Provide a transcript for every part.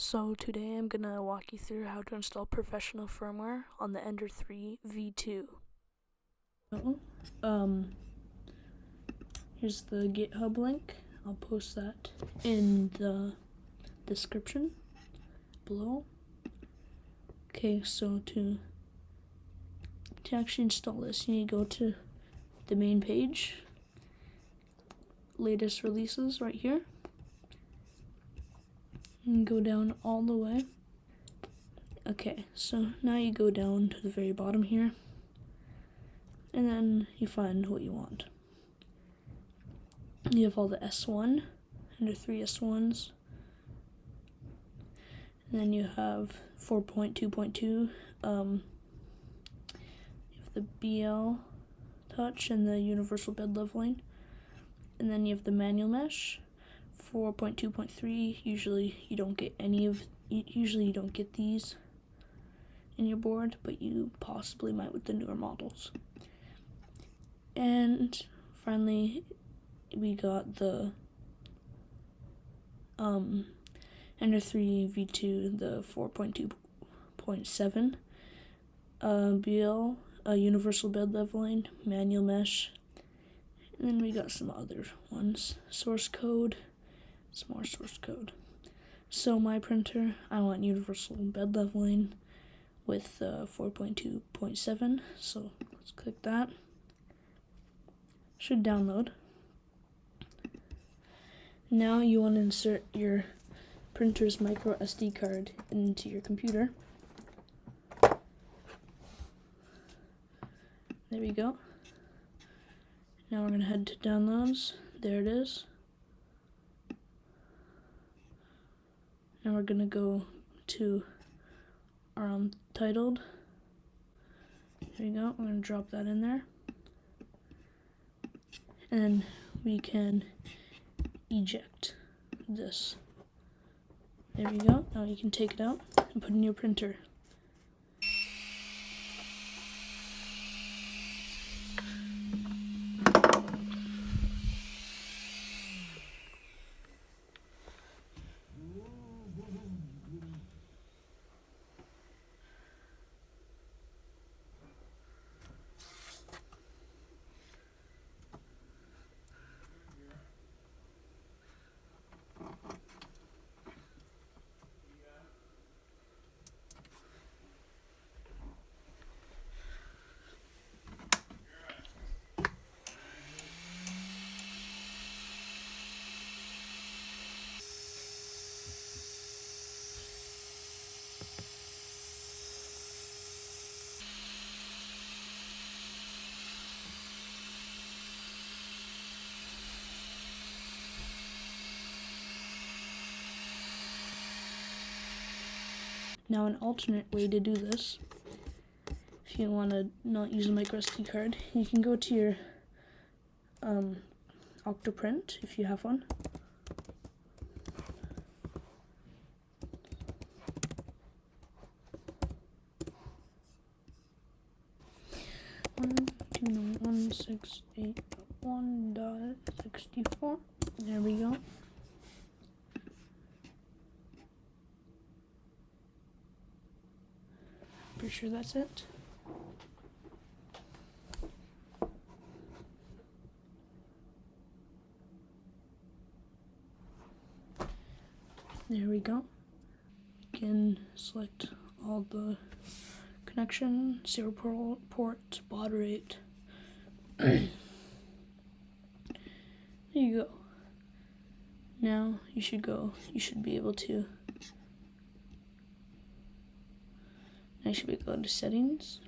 So today I'm gonna walk you through how to install professional firmware on the Ender 3 V2. Here's the GitHub link. I'll post that in the description below. Okay, so to actually install this, you need to go to the main page, latest releases right here, and go down all the way. Okay, so now you go down to the very bottom here, and then you find what you want. You have all the S1, Ender 3 S1s, and then you have 4.2.2, you have the BL touch and the universal bed leveling, and then you have the manual mesh. 4.2.3, usually you don't get these in your board, but you possibly might with the newer models. And finally, we got the Ender 3 V2, the 4.2.7 BL, universal bed leveling, manual mesh, and then we got some other ones, source code, some more source code. So my printer, I want universal bed leveling with 4.2.7, so let's click that. Should download. Now you want to insert your printer's micro SD card into your computer. There we go. Now we're going to head to downloads. There it is. Now we're going to go to our untitled. There you go. We're going to drop that in there. And we can eject this. There we go. Now you can take it out and put it in your printer. Now an alternate way to do this, if you want to not use a micro SD card, you can go to your Octoprint, if you have one. .129.168.1.64. There we go. Pretty sure that's it. There we go. You can select all the connection, serial port, baud rate. There you go. Now you should be able to go to settings.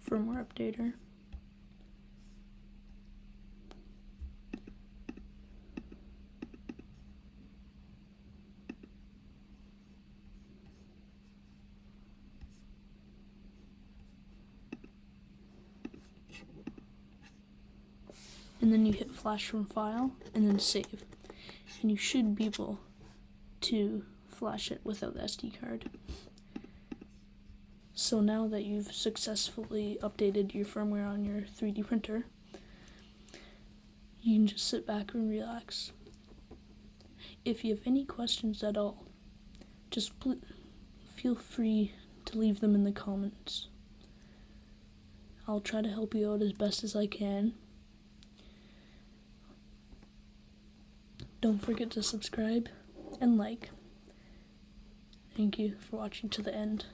Firmware updater. And then you hit flash from file and then save. And you should be able to flash it without the SD card. So now that you've successfully updated your firmware on your 3D printer, you can just sit back and relax. If you have any questions at all, just feel free to leave them in the comments. I'll try to help you out as best as I can. Don't forget to subscribe and like. Thank you for watching to the end.